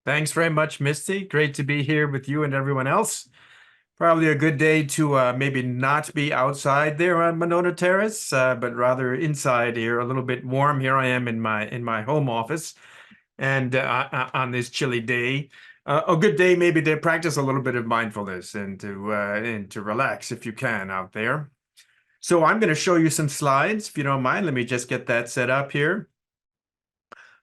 Thanks very much, Misty. Great to be here with you and everyone else. Probably a good day to maybe not be outside there on Monona Terrace, but rather inside here, a little bit warm. Here I am in my home office, and on this chilly day, a good day maybe to practice a little bit of mindfulness and to relax if you can out there. So I'm going to show you some slides, if you don't mind. Let me just get that set up here.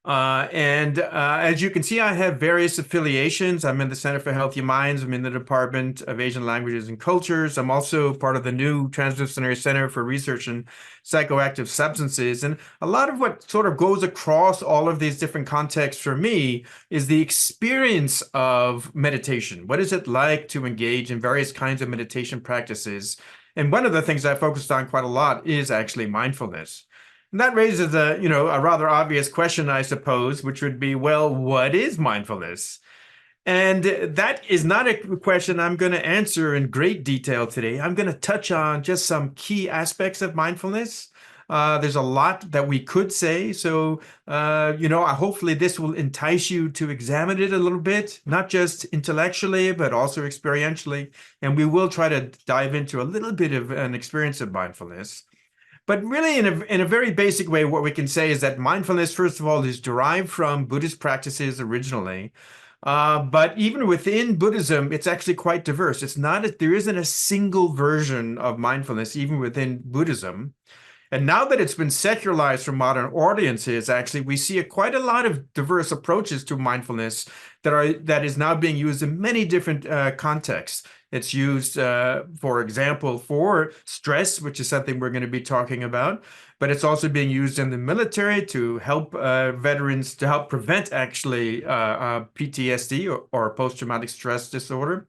And as you can see, I have various affiliations. I'm in the Center for Healthy Minds. I'm in the Department of Asian Languages and Cultures. I'm also part of the new Transdisciplinary Center for Research in Psychoactive Substances. And a lot of what sort of goes across all of these different contexts for me is the experience of meditation. What is it like to engage in various kinds of meditation practices? And one of the things I focused on quite a lot is actually mindfulness. And that raises a rather obvious question, I suppose, which would be, well, what is mindfulness? And that is not a question I'm going to answer in great detail today. I'm going to touch on just some key aspects of mindfulness. There's a lot that we could say. So, hopefully this will entice you to examine it a little bit, not just intellectually, but also experientially. And we will try to dive into a little bit of an experience of mindfulness. But really, in a very basic way, what we can say is that mindfulness, first of all, is derived from Buddhist practices originally. But even within Buddhism, it's actually quite diverse. There isn't a single version of mindfulness, even within Buddhism. And now that it's been secularized for modern audiences, actually, we see quite a lot of diverse approaches to mindfulness that is now being used in many different contexts. It's used, for example, for stress, which is something we're going to be talking about, but it's also being used in the military to help veterans, to help prevent actually PTSD or post-traumatic stress disorder.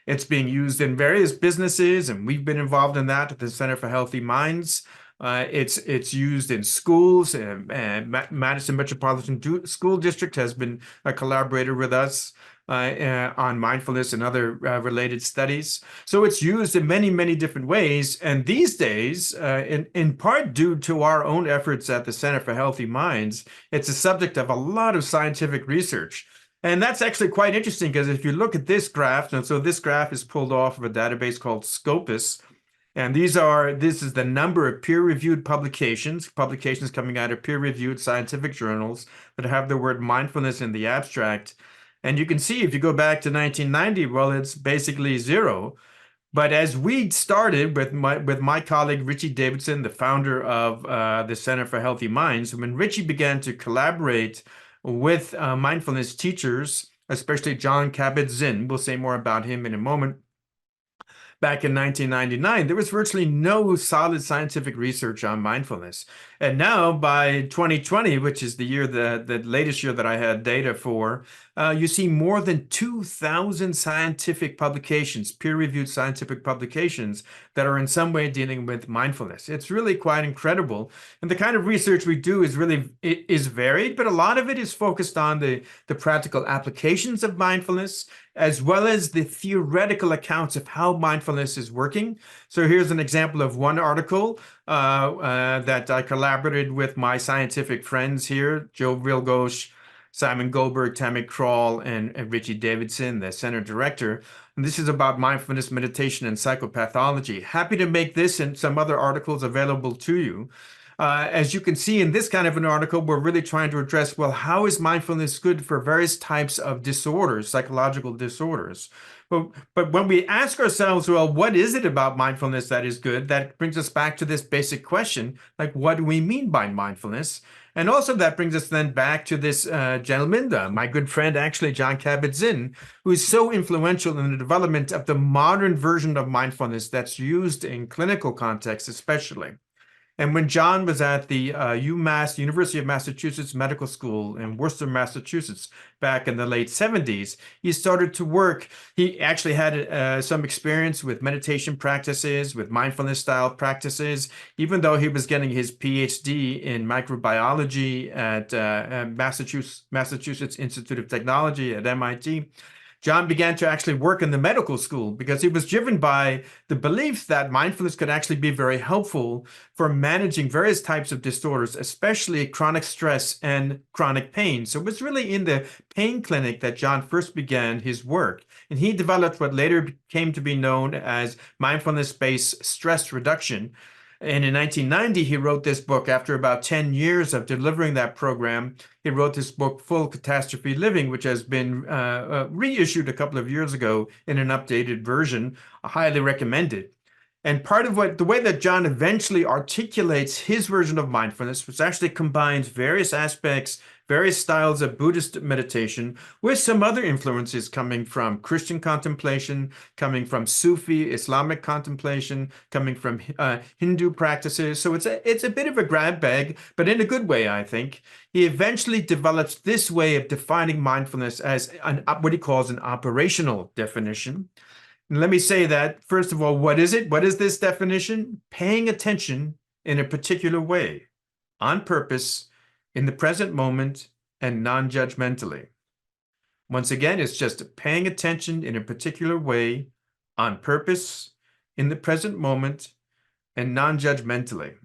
It's being used in various businesses, and we've been involved in that at the Center for Healthy Minds. It's used in schools, and Madison Metropolitan School District has been a collaborator with us on mindfulness and other related studies. So it's used in many, many different ways. And these days, in part due to our own efforts at the Center for Healthy Minds, it's a subject of a lot of scientific research. And that's actually quite interesting because if you look at this graph, and so this graph is pulled off of a database called Scopus, and this is the number of peer-reviewed publications coming out of peer-reviewed scientific journals that have the word mindfulness in the abstract. And you can see if you go back to 1990, well, it's basically zero. But as we started with my colleague Richie Davidson, the founder of the Center for Healthy Minds, when Richie began to collaborate with mindfulness teachers, especially Jon Kabat-Zinn, we'll say more about him in a moment, back in 1999, there was virtually no solid scientific research on mindfulness. And now by 2020, which is the latest year that I had data for, you see more than 2,000 scientific publications, peer-reviewed scientific publications that are in some way dealing with mindfulness. It's really quite incredible. And the kind of research we do is varied, but a lot of it is focused on the practical applications of mindfulness, as well as the theoretical accounts of how mindfulness is working. So here's an example of one article that I collaborated with my scientific friends here, Joe Vilgosh, Simon Goldberg, Tammy Kroll, and Richie Davidson, the center director. And this is about mindfulness, meditation, and psychopathology. Happy to make this and some other articles available to you. As you can see in this kind of an article, we're really trying to address, well, how is mindfulness good for various types of disorders, psychological disorders? But when we ask ourselves, well, what is it about mindfulness that is good? That brings us back to this basic question, like, what do we mean by mindfulness? And also that brings us then back to this gentleman, my good friend, actually, Jon Kabat-Zinn, who is so influential in the development of the modern version of mindfulness that's used in clinical contexts, especially. And when John was at the UMass, University of Massachusetts Medical School in Worcester, Massachusetts, back in the late 70s, he started to work. He actually had some experience with meditation practices, with mindfulness style practices, even though he was getting his PhD in microbiology at Massachusetts Institute of Technology at MIT. John began to actually work in the medical school because he was driven by the belief that mindfulness could actually be very helpful for managing various types of disorders, especially chronic stress and chronic pain. So it was really in the pain clinic that John first began his work. And he developed what later came to be known as mindfulness-based stress reduction. And in 1990, he wrote this book after about 10 years of delivering that program. He wrote this book, Full Catastrophe Living, which has been reissued a couple of years ago in an updated version. I highly recommend it. And part of the way that John eventually articulates his version of mindfulness, which actually combines various aspects, various styles of Buddhist meditation with some other influences coming from Christian contemplation, coming from Sufi Islamic contemplation, coming from Hindu practices. So it's a bit of a grab bag, but in a good way, I think. He eventually develops this way of defining mindfulness as what he calls an operational definition. And let me say that, first of all, what is it? What is this definition? Paying attention in a particular way, on purpose, in the present moment, and non-judgmentally. Once again, it's just paying attention in a particular way, on purpose, in the present moment, and non-judgmentally.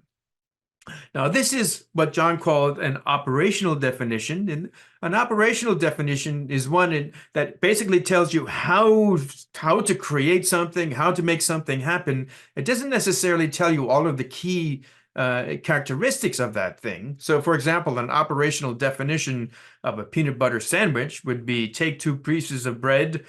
Now, this is what John called an operational definition. And an operational definition is one that basically tells you how to create something, how to make something happen. It doesn't necessarily tell you all of the key characteristics of that thing. So, for example, an operational definition of a peanut butter sandwich would be take two pieces of bread,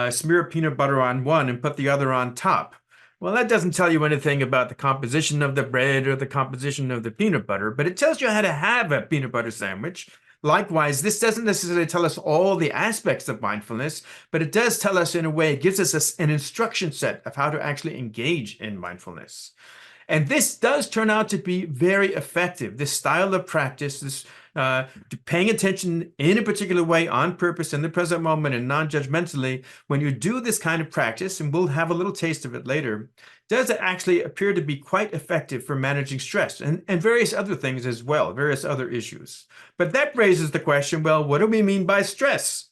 smear peanut butter on one, and put the other on top. Well, that doesn't tell you anything about the composition of the bread or the composition of the peanut butter, but it tells you how to have a peanut butter sandwich. Likewise, this doesn't necessarily tell us all the aspects of mindfulness, but it does tell us in a way, it gives us an instruction set of how to actually engage in mindfulness. And this does turn out to be very effective. This style of practice, this paying attention in a particular way on purpose in the present moment and non-judgmentally, when you do this kind of practice, and we'll have a little taste of it later, does it actually appear to be quite effective for managing stress and various other things as well, various other issues. But that raises the question, well, what do we mean by stress?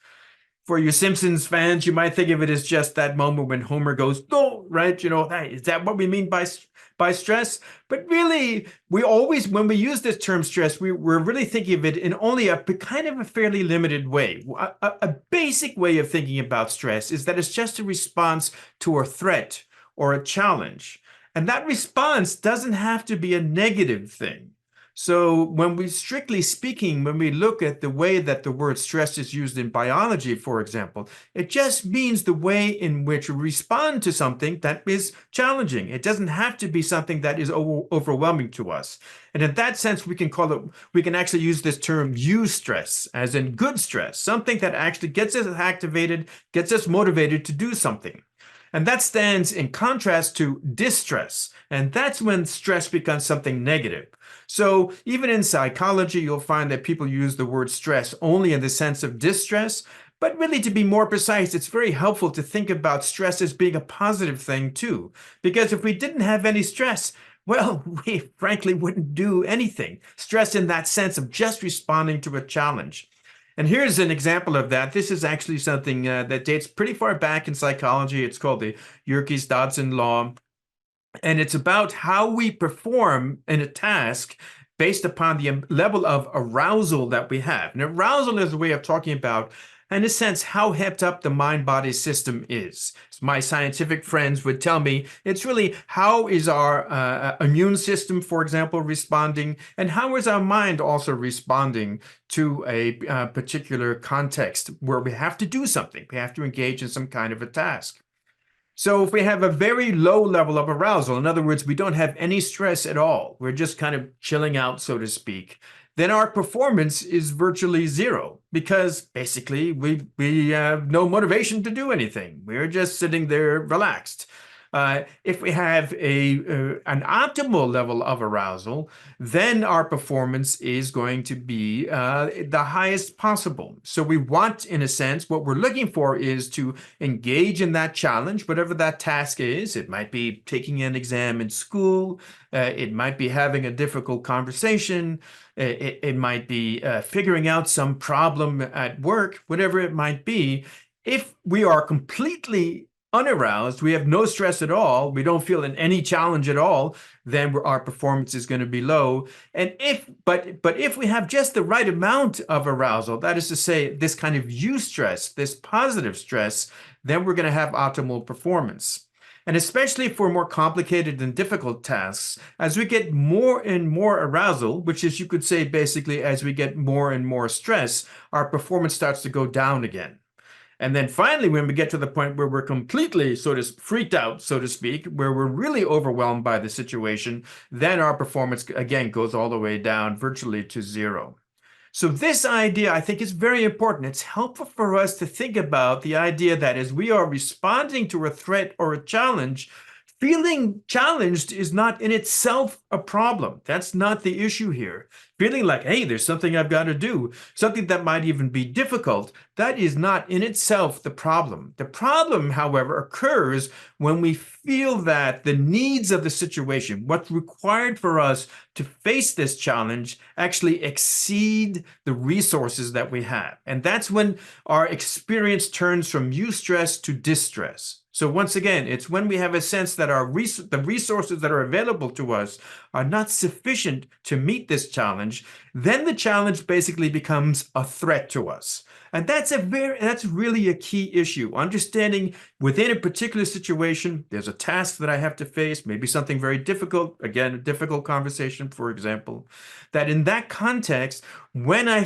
For you Simpsons fans, you might think of it as just that moment when Homer goes, no, right? You know, hey, is that what we mean by stress? But really, we always, when we use this term stress, we're really thinking of it in only a kind of a fairly limited way. A basic way of thinking about stress is that it's just a response to a threat or a challenge. And that response doesn't have to be a negative thing. So when we, strictly speaking, when we look at the way that the word stress is used in biology, for example, it just means the way in which we respond to something that is challenging. It doesn't have to be something that is overwhelming to us. And in that sense, we can actually use this term eustress, as in good stress, something that actually gets us activated, gets us motivated to do something. And that stands in contrast to distress. And that's when stress becomes something negative. So even in psychology, you'll find that people use the word stress only in the sense of distress. But really, to be more precise, it's very helpful to think about stress as being a positive thing too. Because if we didn't have any stress, well, we frankly wouldn't do anything. Stress in that sense of just responding to a challenge. And here's an example of that. This is actually something that dates pretty far back in psychology. It's called the Yerkes-Dodson law. And it's about how we perform in a task based upon the level of arousal that we have. And arousal is a way of talking about, in a sense, how hepped up the mind-body system is. As my scientific friends would tell me, it's really how is our immune system, for example, responding, and how is our mind also responding to a particular context where we have to do something, we have to engage in some kind of a task. So if we have a very low level of arousal, in other words, we don't have any stress at all, we're just kind of chilling out, so to speak, then our performance is virtually zero because basically we have no motivation to do anything. We're just sitting there relaxed. If we have an optimal level of arousal, then our performance is going to be the highest possible. So we want, in a sense, what we're looking for is to engage in that challenge, whatever that task is. It might be taking an exam in school. It might be having a difficult conversation. It might be figuring out some problem at work, whatever it might be. If we are completely unaroused, we have no stress at all, we don't feel any challenge at all, then our performance is going to be low. And but if we have just the right amount of arousal, that is to say, this kind of eustress, this positive stress, then we're going to have optimal performance. And especially for more complicated and difficult tasks, as we get more and more arousal, which is, you could say, basically, as we get more and more stress, our performance starts to go down again. And then finally, when we get to the point where we're completely sort of freaked out, so to speak, where we're really overwhelmed by the situation, then our performance again goes all the way down virtually to zero. So this idea, I think, is very important. It's helpful for us to think about the idea that as we are responding to a threat or a challenge, feeling challenged is not in itself a problem. That's not the issue here. Feeling like, hey, there's something I've got to do, something that might even be difficult, that is not in itself the problem. The problem, however, occurs when we feel that the needs of the situation, what's required for us to face this challenge, actually exceed the resources that we have. And that's when our experience turns from eustress to distress. So once again, it's when we have a sense that the resources that are available to us are not sufficient to meet this challenge, then the challenge basically becomes a threat to us. And that's really a key issue. Understanding within a particular situation, there's a task that I have to face, maybe something very difficult, again, a difficult conversation, for example, that in that context, when I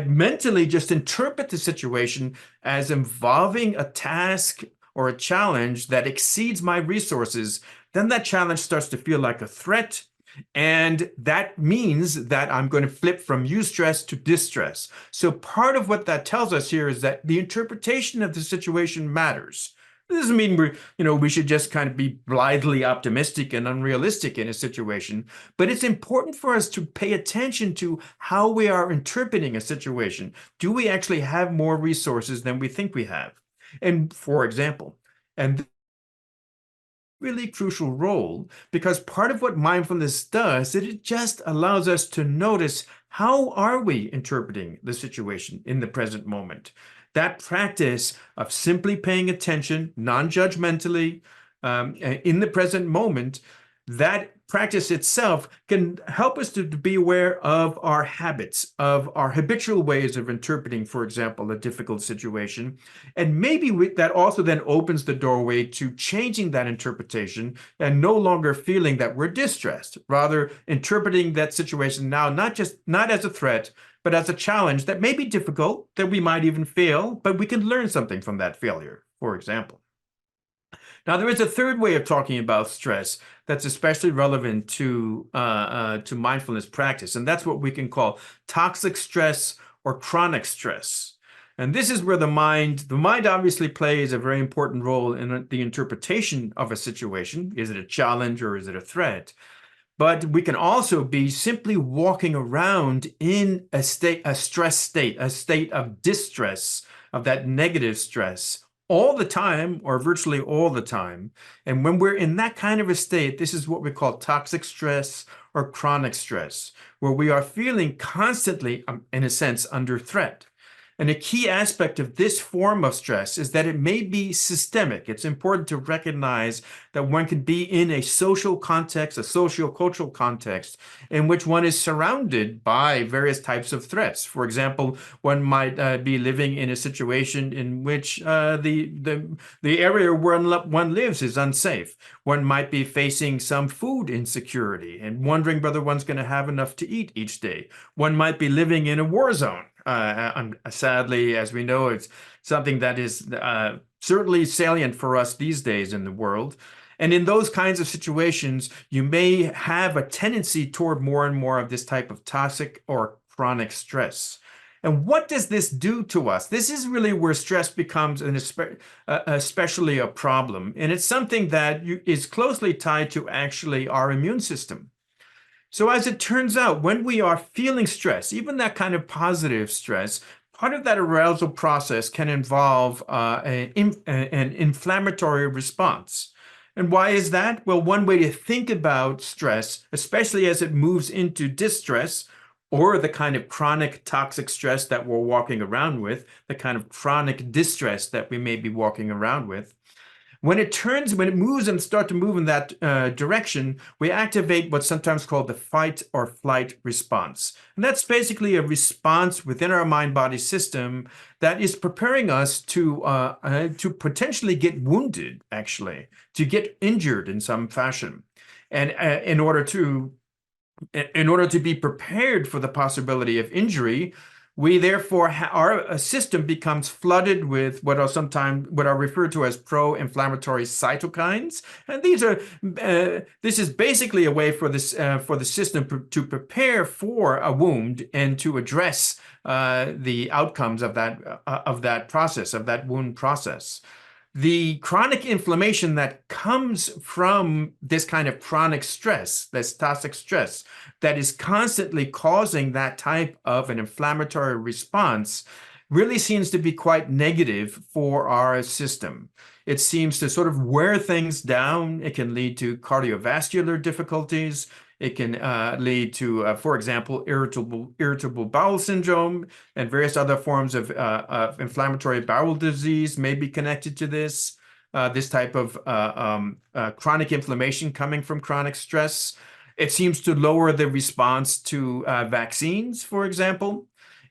mentally just interpret the situation as involving a task or a challenge that exceeds my resources, then that challenge starts to feel like a threat. And that means that I'm going to flip from eustress to distress. So part of what that tells us here is that the interpretation of the situation matters. This doesn't mean we should just kind of be blithely optimistic and unrealistic in a situation, but it's important for us to pay attention to how we are interpreting a situation. Do we actually have more resources than we think we have? And for example, and really crucial role, because part of what mindfulness does is it just allows us to notice how are we interpreting the situation in the present moment. That practice of simply paying attention non-judgmentally in the present moment, that practice itself can help us to be aware of our habits, of our habitual ways of interpreting, for example, a difficult situation. And maybe that also then opens the doorway to changing that interpretation and no longer feeling that we're distressed, rather interpreting that situation now not as a threat, but as a challenge that may be difficult, that we might even fail, but we can learn something from that failure, for example. Now, there is a third way of talking about stress that's especially relevant to mindfulness practice, and that's what we can call toxic stress or chronic stress. And this is where the mind obviously plays a very important role in the interpretation of a situation. Is it a challenge or is it a threat? But we can also be simply walking around in a stress state, a state of distress, of that negative stress all the time or virtually all the time. And when we're in that kind of a state, this is what we call toxic stress or chronic stress, where we are feeling constantly, in a sense, under threat. And a key aspect of this form of stress is that it may be systemic. It's important to recognize that one can be in a social context, a socio-cultural context, in which one is surrounded by various types of threats. For example, one might be living in a situation in which the area where one lives is unsafe. One might be facing some food insecurity and wondering whether one's going to have enough to eat each day. One might be living in a war zone. Sadly, as we know, it's something that is certainly salient for us these days in the world. And in those kinds of situations, you may have a tendency toward more and more of this type of toxic or chronic stress. And what does this do to us? This is really where stress becomes especially a problem. And it's something that is closely tied to actually our immune system. So as it turns out, when we are feeling stress, even that kind of positive stress, part of that arousal process can involve an inflammatory response. And why is that? Well, one way to think about stress, especially as it moves into distress or the kind of chronic toxic stress that we're walking around with, the kind of chronic distress that we may be walking around with. When it moves and start to move in that direction, we activate what's sometimes called the fight or flight response. And that's basically a response within our mind-body system that is preparing us to potentially get wounded, actually, to get injured in some fashion. And in order to be prepared for the possibility of injury, we therefore our system becomes flooded with what are referred to as pro-inflammatory cytokines, and this is basically a way for the system to prepare for a wound and to address the outcomes of that wound process. The chronic inflammation that comes from this kind of chronic stress, this toxic stress, that is constantly causing that type of an inflammatory response, really seems to be quite negative for our system. It seems to sort of wear things down. It can lead to cardiovascular difficulties. It can lead to, for example, irritable bowel syndrome, and various other forms of inflammatory bowel disease may be connected to this. This type of chronic inflammation coming from chronic stress. It seems to lower the response to vaccines, for example.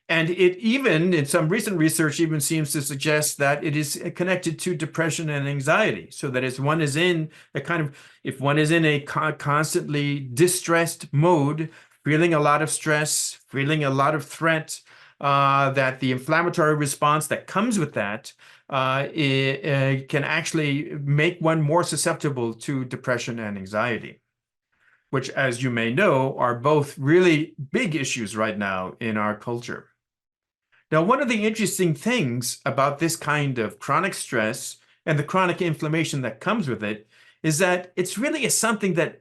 And it even, in some recent research, even seems to suggest that it is connected to depression and anxiety. So that if one is in a constantly distressed mode, feeling a lot of stress, feeling a lot of threat, that the inflammatory response that comes with that can actually make one more susceptible to depression and anxiety, which, as you may know, are both really big issues right now in our culture. Now, one of the interesting things about this kind of chronic stress and the chronic inflammation that comes with it is that it's really something that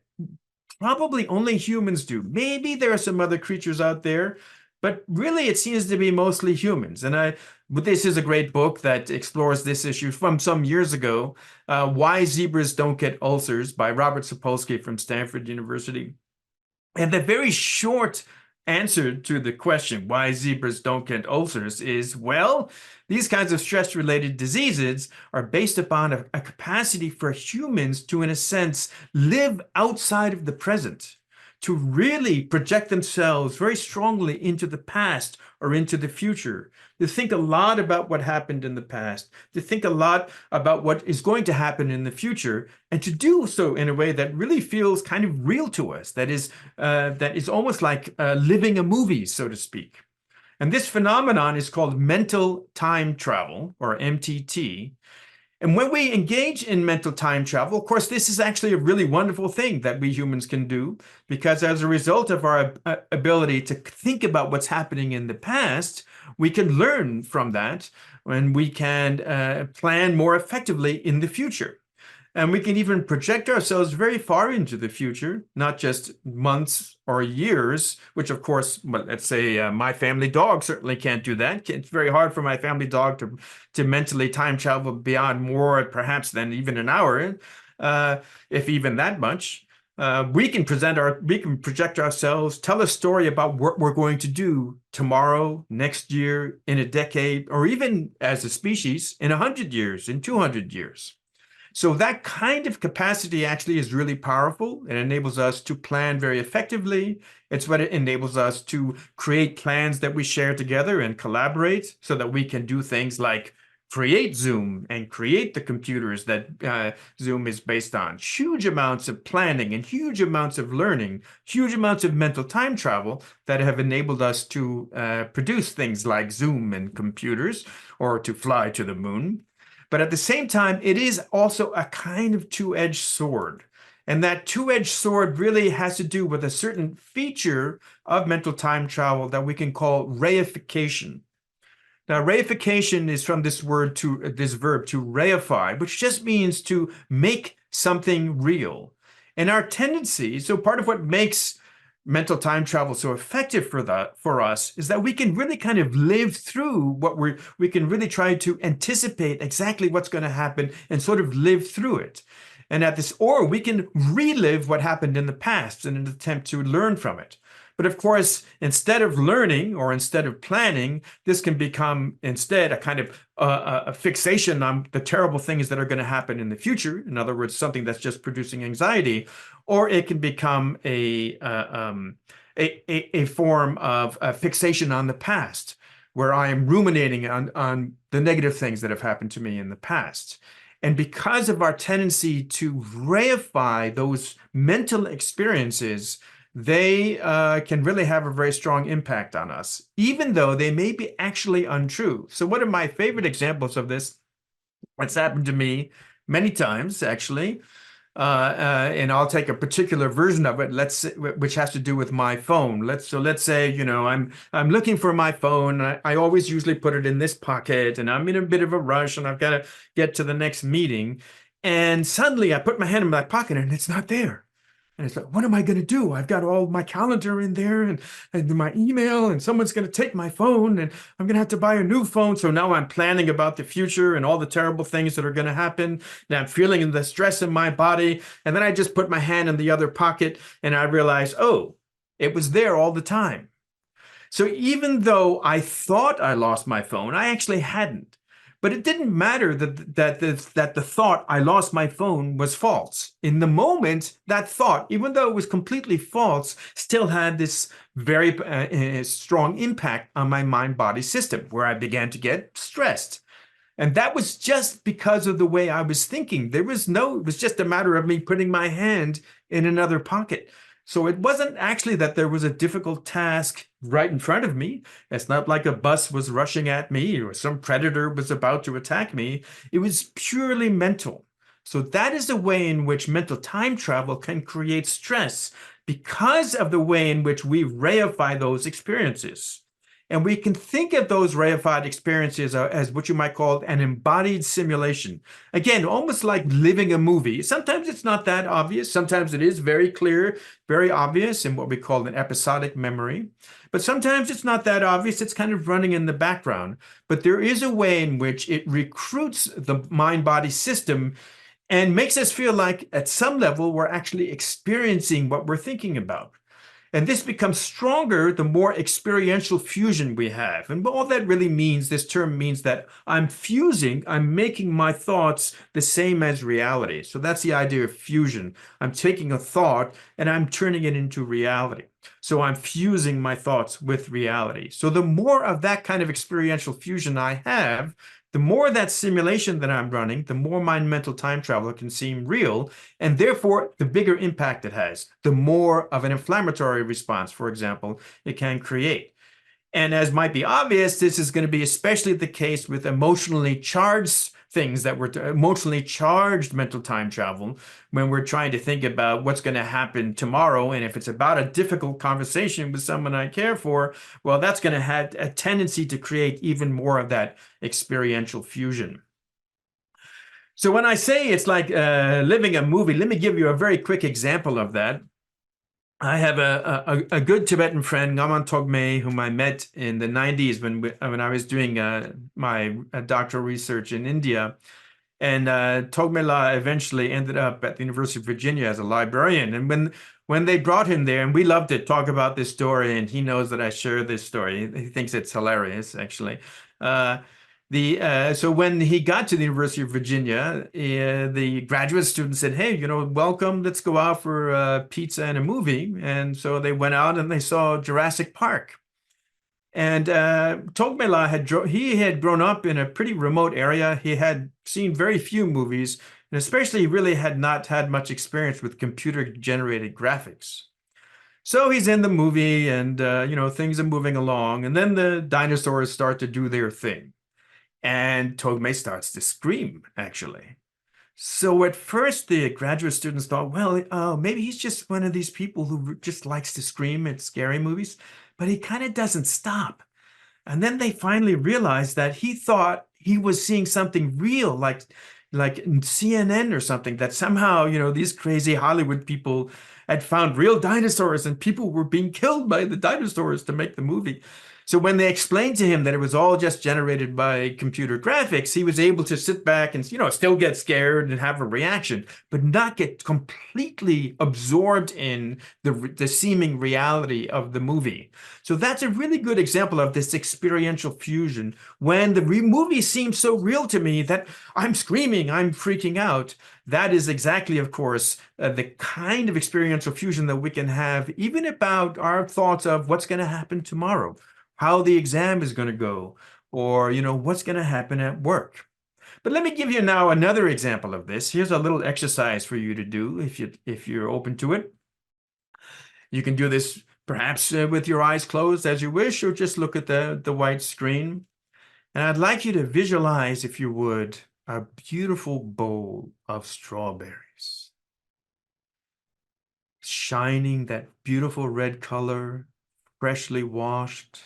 probably only humans do. Maybe there are some other creatures out there, but really it seems to be mostly humans. And this is a great book that explores this issue from some years ago, Why Zebras Don't Get Ulcers by Robert Sapolsky from Stanford University. And the very short answer to the question, why zebras don't get ulcers, is, well, these kinds of stress-related diseases are based upon a capacity for humans to, in a sense, live outside of the present, to really project themselves very strongly into the past or into the future, to think a lot about what happened in the past, to think a lot about what is going to happen in the future, and to do so in a way that really feels kind of real to us, that is almost like living a movie, so to speak. And this phenomenon is called mental time travel, or MTT. And when we engage in mental time travel, of course, this is actually a really wonderful thing that we humans can do, because as a result of our ability to think about what's happening in the past, we can learn from that, and we can plan more effectively in the future. And we can even project ourselves very far into the future, not just months or years, which of course, well, let's say my family dog certainly can't do that. It's very hard for my family dog to mentally time travel beyond more perhaps than even an hour, if even that much. We can project ourselves, tell a story about what we're going to do tomorrow, next year, in a decade, or even as a species in 100 years, in 200 years. So that kind of capacity actually is really powerful. It enables us to plan very effectively. It's what it enables us to create plans that we share together and collaborate so that we can do things like create Zoom and create the computers that Zoom is based on. Huge amounts of planning and huge amounts of learning, huge amounts of mental time travel that have enabled us to produce things like Zoom and computers, or to fly to the moon. But at the same time, it is also a kind of two-edged sword. And that two-edged sword really has to do with a certain feature of mental time travel that we can call reification. Now, reification is from this verb to reify, which just means to make something real. And our tendency, so part of what makes mental time travel so effective for us is that we can really kind of live through we can really try to anticipate exactly what's going to happen and sort of live through it. And or we can relive what happened in the past in an attempt to learn from it. But of course, instead of learning or instead of planning, this can become instead a kind of a fixation on the terrible things that are going to happen in the future. In other words, something that's just producing anxiety, or it can become a form of a fixation on the past, where I am ruminating on the negative things that have happened to me in the past. And because of our tendency to reify those mental experiences, they can really have a very strong impact on us, even though they may be actually untrue. So one of my favorite examples of this, it's happened to me many times, actually, and I'll take a particular version of it, which has to do with my phone. Let's say, I'm looking for my phone. I always usually put it in this pocket, and I'm in a bit of a rush, and I've got to get to the next meeting. And suddenly I put my hand in my pocket, and it's not there. And it's like, what am I going to do? I've got all my calendar in there and my email, and someone's going to take my phone, and I'm going to have to buy a new phone. So now I'm planning about the future and all the terrible things that are going to happen. And I'm feeling the stress in my body. And then I just put my hand in the other pocket, and I realize, oh, it was there all the time. So even though I thought I lost my phone, I actually hadn't. But it didn't matter that the thought I lost my phone was false. In the moment, that thought, even though it was completely false, still had this very strong impact on my mind-body system, where I began to get stressed. And that was just because of the way I was thinking. It was just a matter of me putting my hand in another pocket. So it wasn't actually that there was a difficult task right in front of me. It's not like a bus was rushing at me or some predator was about to attack me. It was purely mental. So that is the way in which mental time travel can create stress, because of the way in which we reify those experiences. And we can think of those reified experiences as what you might call an embodied simulation. Again, almost like living a movie. Sometimes it's not that obvious. Sometimes it is very clear, very obvious in what we call an episodic memory. But sometimes it's not that obvious. It's kind of running in the background. But there is a way in which it recruits the mind-body system and makes us feel like at some level we're actually experiencing what we're thinking about. And this becomes stronger the more experiential fusion we have. And all that really means, this term means that I'm making my thoughts the same as reality. So that's the idea of fusion. I'm taking a thought and I'm turning it into reality. So I'm fusing my thoughts with reality. So the more of that kind of experiential fusion I have, the more that simulation that I'm running, the more my mental time travel can seem real, and therefore the bigger impact it has, the more of an inflammatory response, for example, it can create. And as might be obvious, this is going to be especially the case with emotionally charged things that were emotionally charged mental time travel, when we're trying to think about what's going to happen tomorrow. And if it's about a difficult conversation with someone I care for, well, that's going to have a tendency to create even more of that experiential fusion. So when I say it's like living a movie, let me give you a very quick example of that. I have a good Tibetan friend, Ngaman Togme, whom I met in the 90s when I was doing my doctoral research in India. And Togme La eventually ended up at the University of Virginia as a librarian. And when they brought him there, and we love to talk about this story, and he knows that I share this story. He thinks it's hilarious, actually. So when he got to the University of Virginia, the graduate student said, "Hey, welcome. Let's go out for pizza and a movie." And so they went out and they saw Jurassic Park. And Togmela had grown up in a pretty remote area. He had seen very few movies, and especially really had not had much experience with computer-generated graphics. So he's in the movie, and things are moving along, and then the dinosaurs start to do their thing. And Togme starts to scream, actually. So at first, the graduate students thought, well, maybe he's just one of these people who just likes to scream at scary movies, but he kind of doesn't stop. And then they finally realized that he thought he was seeing something real, like in CNN or something, that somehow, these crazy Hollywood people had found real dinosaurs and people were being killed by the dinosaurs to make the movie. So when they explained to him that it was all just generated by computer graphics, he was able to sit back and, still get scared and have a reaction, but not get completely absorbed in the seeming reality of the movie. So that's a really good example of this experiential fusion. When the movie seems so real to me that I'm screaming, I'm freaking out, that is exactly, of course, the kind of experiential fusion that we can have even about our thoughts of what's going to happen tomorrow, how the exam is going to go, or, what's going to happen at work. But let me give you now another example of this. Here's a little exercise for you to do if you're open to it. You can do this perhaps with your eyes closed as you wish, or just look at the white screen. And I'd like you to visualize, if you would, a beautiful bowl of strawberries, shining that beautiful red color, freshly washed,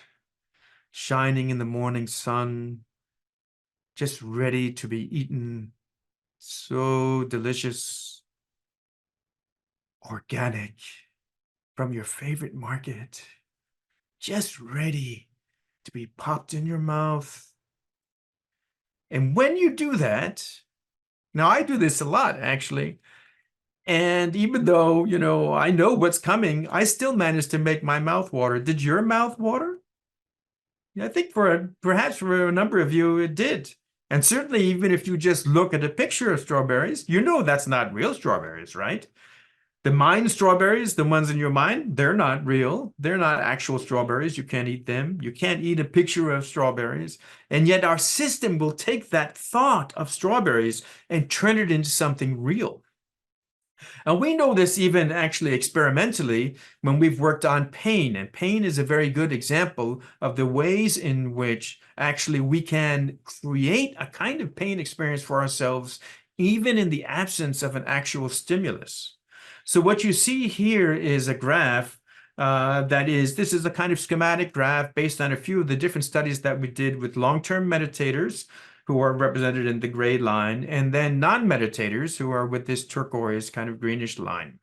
shining in the morning sun, just ready to be eaten. So delicious, organic, from your favorite market, just ready to be popped in your mouth. And when you do that, now I do this a lot actually, and even though, I know what's coming, I still manage to make my mouth water. Did your mouth water? I think perhaps for a number of you, it did. And certainly, even if you just look at a picture of strawberries, that's not real strawberries, right? The mind strawberries, the ones in your mind, they're not real. They're not actual strawberries. You can't eat them. You can't eat a picture of strawberries. And yet our system will take that thought of strawberries and turn it into something real. And we know this even actually experimentally when we've worked on pain. And pain is a very good example of the ways in which actually we can create a kind of pain experience for ourselves, even in the absence of an actual stimulus. So what you see here is a graph this is a kind of schematic graph based on a few of the different studies that we did with long-term meditators, who are represented in the gray line, and then non-meditators, who are with this turquoise kind of greenish line.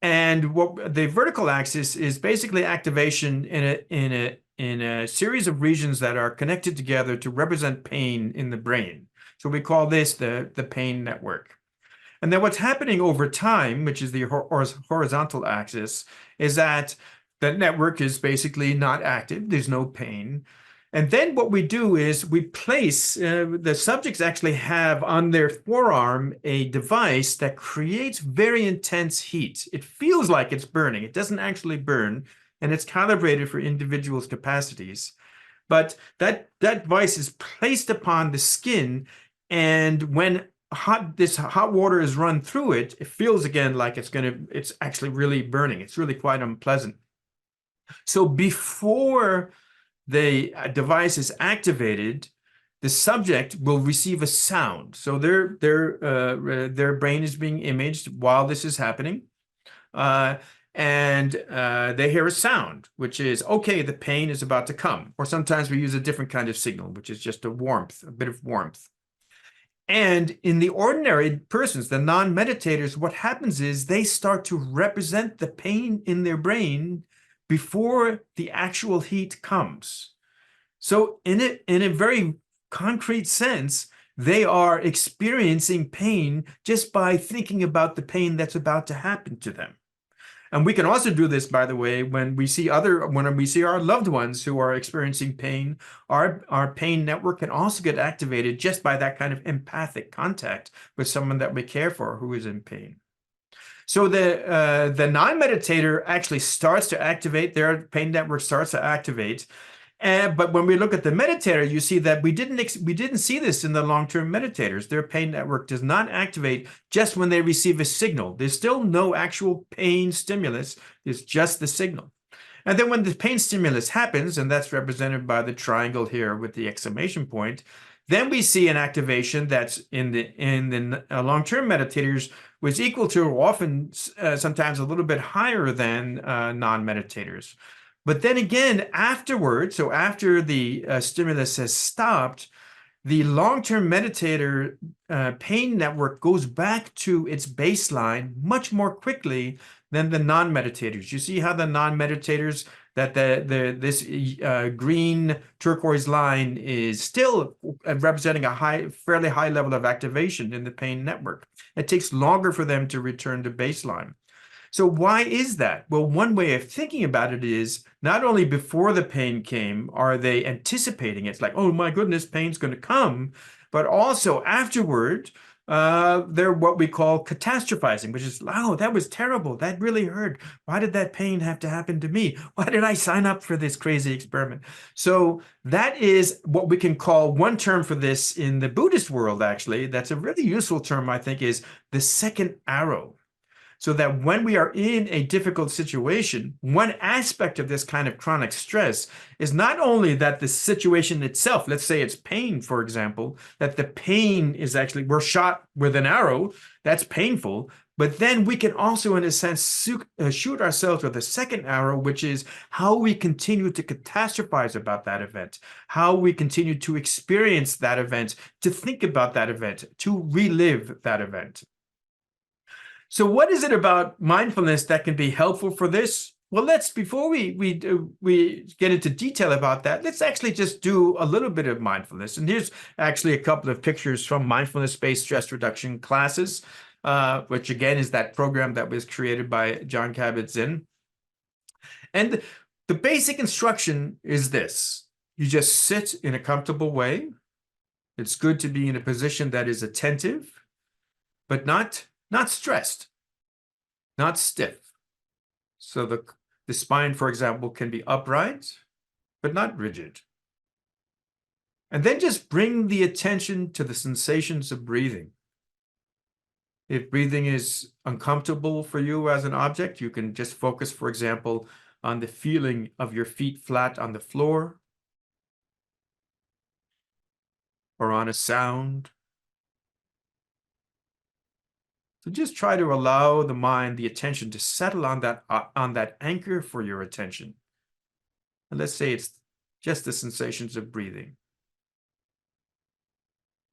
And what the vertical axis is basically activation in a series of regions that are connected together to represent pain in the brain. So we call this the pain network. And then what's happening over time, which is the horizontal axis, is that the network is basically not active. There's no pain. And then what we do is we place, the subjects actually have on their forearm a device that creates very intense heat. It feels like it's burning. It doesn't actually burn, and it's calibrated for individuals' capacities. But that device is placed upon the skin, and when this hot water is run through it, it feels again like it's actually really burning. It's really quite unpleasant. So before the device is activated, the subject will receive a sound. So their brain is being imaged while this is happening. And they hear a sound, which is, okay, the pain is about to come. Or sometimes we use a different kind of signal, which is just a bit of warmth. And in the ordinary persons, the non-meditators, what happens is they start to represent the pain in their brain before the actual heat comes. So in a very concrete sense, they are experiencing pain just by thinking about the pain that's about to happen to them. And we can also do this, by the way, when we see our loved ones who are experiencing pain. Our pain network can also get activated just by that kind of empathic contact with someone that we care for who is in pain. So the non-meditator actually starts to activate, their pain network starts to activate. But when we look at the meditator, you see that we didn't see this in the long-term meditators. Their pain network does not activate just when they receive a signal. There's still no actual pain stimulus. It's just the signal. And then when the pain stimulus happens, and that's represented by the triangle here with the exclamation point, then we see an activation that's in the long-term meditators was equal to, or often sometimes a little bit higher than non-meditators. But then again, afterwards, so after the stimulus has stopped, the long-term meditator pain network goes back to its baseline much more quickly than the non-meditators. You see how the non-meditators, that this green turquoise line is still representing a fairly high level of activation in the pain network. It takes longer for them to return to baseline. So why is that? Well, one way of thinking about it is not only before the pain came are they anticipating it. It's like, oh my goodness, pain's going to come, but also afterward, they're what we call catastrophizing, which is, oh, that was terrible. That really hurt. Why did that pain have to happen to me? Why did I sign up for this crazy experiment? So that is what we can call one term for this in the Buddhist world, actually. That's a really useful term, I think, is the second arrow. So that when we are in a difficult situation, one aspect of this kind of chronic stress is not only that the situation itself, let's say it's pain, for example, that the pain is actually, we're shot with an arrow, that's painful, but then we can also, in a sense, shoot ourselves with a second arrow, which is how we continue to catastrophize about that event, how we continue to experience that event, to think about that event, to relive that event. So what is it about mindfulness that can be helpful for this? Well, before we get into detail about that, let's actually just do a little bit of mindfulness. And here's actually a couple of pictures from mindfulness-based stress reduction classes, which again is that program that was created by Jon Kabat-Zinn. And the basic instruction is this: you just sit in a comfortable way. It's good to be in a position that is attentive, but not stressed, not stiff. So the spine, for example, can be upright, but not rigid. And then just bring the attention to the sensations of breathing. If breathing is uncomfortable for you as an object, you can just focus, for example, on the feeling of your feet flat on the floor, or on a sound. So just try to allow the mind, the attention, to settle on that anchor for your attention. And let's say it's just the sensations of breathing.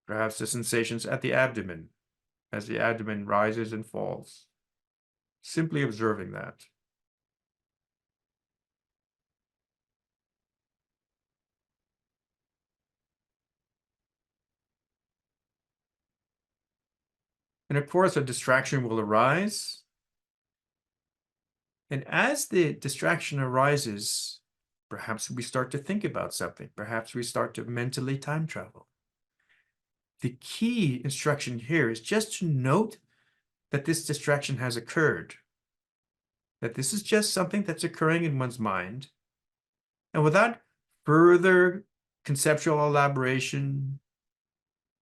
Perhaps the sensations at the abdomen, as the abdomen rises and falls. Simply observing that. And of course, a distraction will arise. And as the distraction arises, perhaps we start to think about something. Perhaps we start to mentally time travel. The key instruction here is just to note that this distraction has occurred, that this is just something that's occurring in one's mind. And without further conceptual elaboration,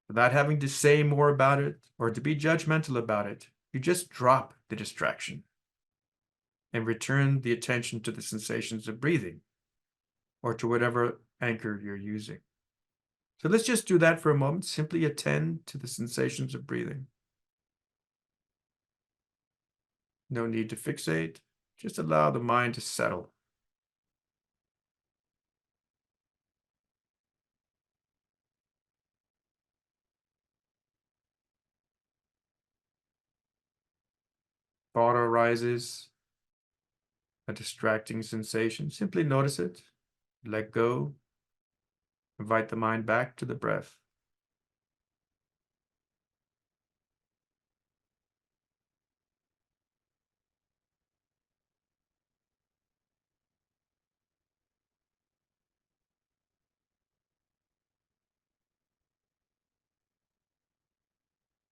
without having to say more about it or to be judgmental about it, you just drop the distraction and return the attention to the sensations of breathing or to whatever anchor you're using. So let's just do that for a moment. Simply attend to the sensations of breathing. No need to fixate. Just allow the mind to settle. Thought arises, a distracting sensation. Simply notice it, let go, invite the mind back to the breath.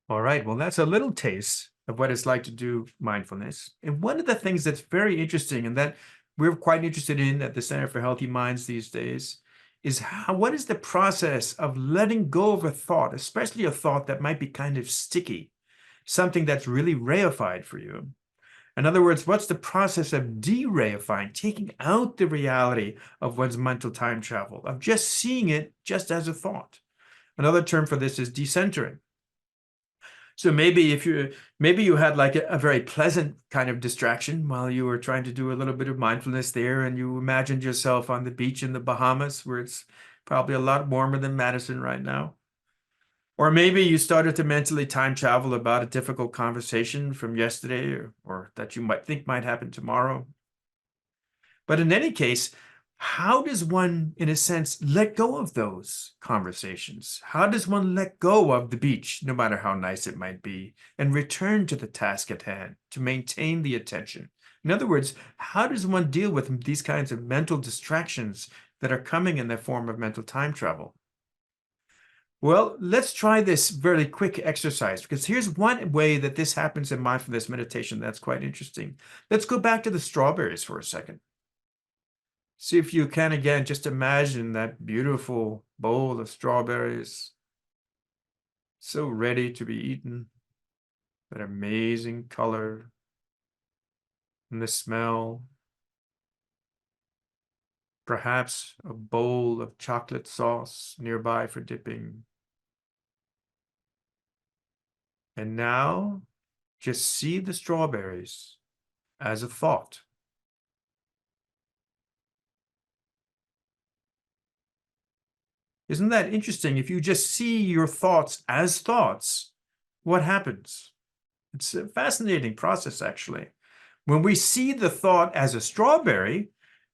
All right, well, that's a little taste of what it's like to do mindfulness. And one of the things that's very interesting and that we're quite interested in at the Center for Healthy Minds these days is what is the process of letting go of a thought, especially a thought that might be kind of sticky, something that's really reified for you. In other words, what's the process of de-reifying, taking out the reality of one's mental time travel, of just seeing it just as a thought? Another term for this is decentering. So maybe you had like a very pleasant kind of distraction while you were trying to do a little bit of mindfulness there, and you imagined yourself on the beach in the Bahamas, where it's probably a lot warmer than Madison right now. Or maybe you started to mentally time travel about a difficult conversation from yesterday or that you might think might happen tomorrow. But in any case, how does one, in a sense, let go of those conversations? How does one let go of the beach, no matter how nice it might be, and return to the task at hand to maintain the attention? In other words, how does one deal with these kinds of mental distractions that are coming in the form of mental time travel? Well, let's try this very quick exercise because here's one way that this happens in mindfulness meditation that's quite interesting. Let's go back to the strawberries for a second. See if you can again just imagine that beautiful bowl of strawberries, so ready to be eaten, that amazing color and the smell, perhaps a bowl of chocolate sauce nearby for dipping. And now just see the strawberries as a thought. Isn't that interesting? If you just see your thoughts as thoughts, what happens? It's a fascinating process, actually. When we see the thought as a strawberry,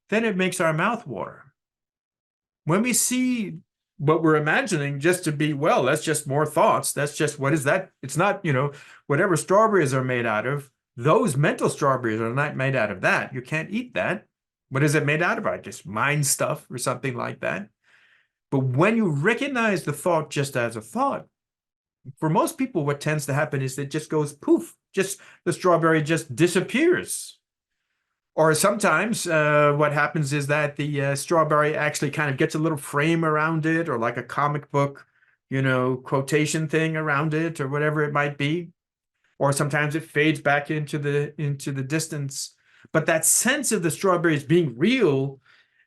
then it makes our mouth water. When we see what we're imagining just to be, well, that's just more thoughts. That's just, what is that? It's not, whatever strawberries are made out of, those mental strawberries are not made out of that. You can't eat that. What is it made out of? I guess mind stuff or something like that. But when you recognize the thought just as a thought, for most people, what tends to happen is it just goes poof, just the strawberry just disappears. Or sometimes what happens is that the strawberry actually kind of gets a little frame around it, or like a comic book, quotation thing around it, or whatever it might be. Or sometimes it fades back into the distance. But that sense of the strawberries being real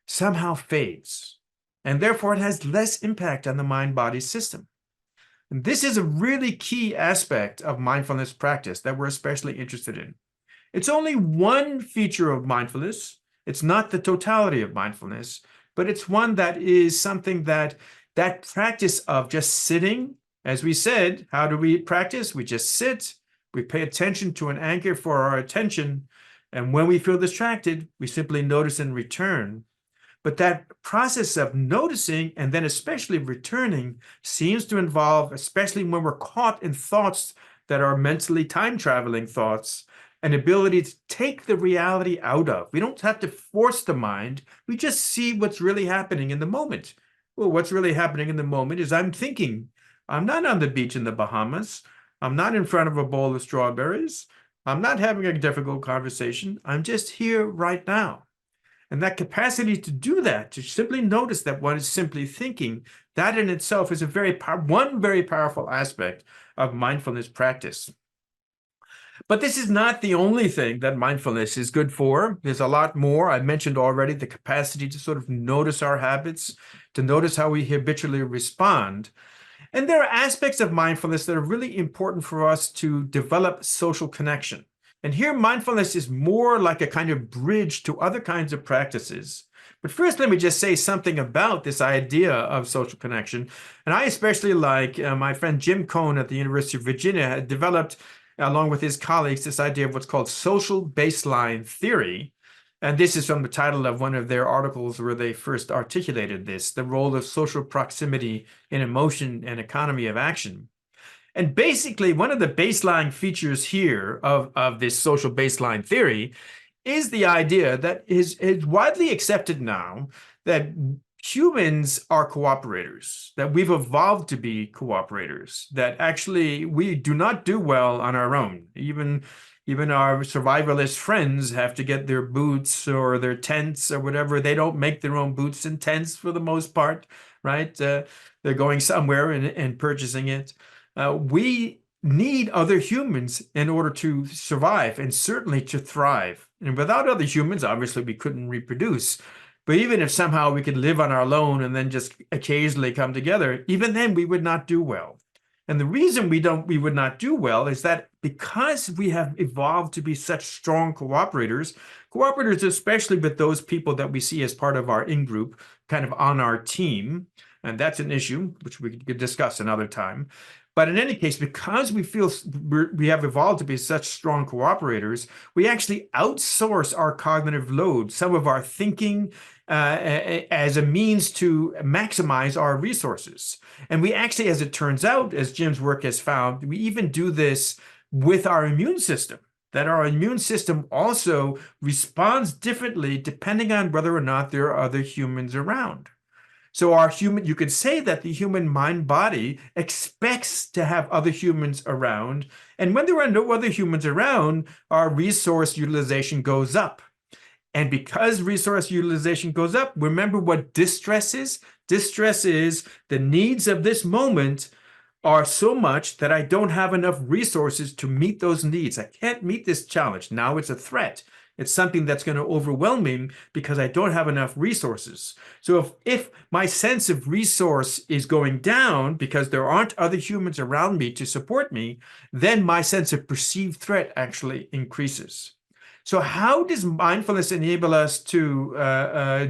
somehow fades. And therefore, it has less impact on the mind-body system. And this is a really key aspect of mindfulness practice that we're especially interested in. It's only one feature of mindfulness. It's not the totality of mindfulness, but it's one that is something that practice of just sitting, as we said, how do we practice? We just sit, we pay attention to an anchor for our attention, and when we feel distracted, we simply notice and return. But that process of noticing and then especially returning seems to involve, especially when we're caught in thoughts that are mentally time-traveling thoughts, an ability to take the reality out of. We don't have to force the mind. We just see what's really happening in the moment. Well, what's really happening in the moment is I'm thinking. I'm not on the beach in the Bahamas. I'm not in front of a bowl of strawberries. I'm not having a difficult conversation. I'm just here right now. And that capacity to do that, to simply notice that one is simply thinking, that in itself is one very powerful aspect of mindfulness practice. But this is not the only thing that mindfulness is good for. There's a lot more. I mentioned already the capacity to sort of notice our habits, to notice how we habitually respond. And there are aspects of mindfulness that are really important for us to develop social connection. And here, mindfulness is more like a kind of bridge to other kinds of practices. But first, let me just say something about this idea of social connection. And I especially like my friend Jim Cohn at the University of Virginia had developed, along with his colleagues, this idea of what's called social baseline theory. And this is from the title of one of their articles where they first articulated this, the role of social proximity in emotion and economy of action. And basically, one of the baseline features here of this social baseline theory is the idea that is widely accepted now that humans are cooperators, that we've evolved to be cooperators, that actually we do not do well on our own. Even our survivalist friends have to get their boots or their tents or whatever. They don't make their own boots and tents for the most part, right? They're going somewhere and purchasing it. We need other humans in order to survive and certainly to thrive. And without other humans, obviously, we couldn't reproduce. But even if somehow we could live on our own and then just occasionally come together, even then we would not do well. And the reason we would not do well is that because we have evolved to be such strong cooperators, especially with those people that we see as part of our in-group, kind of on our team, and that's an issue which we could discuss another time. But in any case, because we have evolved to be such strong cooperators, we actually outsource our cognitive load, some of our thinking, as a means to maximize our resources. And we actually, as it turns out, as Jim's work has found, we even do this with our immune system, that our immune system also responds differently depending on whether or not there are other humans around. So you could say that the human mind body expects to have other humans around. And when there are no other humans around, our resource utilization goes up. And because resource utilization goes up, remember what distress is? Distress is the needs of this moment are so much that I don't have enough resources to meet those needs. I can't meet this challenge. Now it's a threat. It's something that's going to overwhelm me because I don't have enough resources. So if my sense of resource is going down because there aren't other humans around me to support me, then my sense of perceived threat actually increases. So how does mindfulness enable us to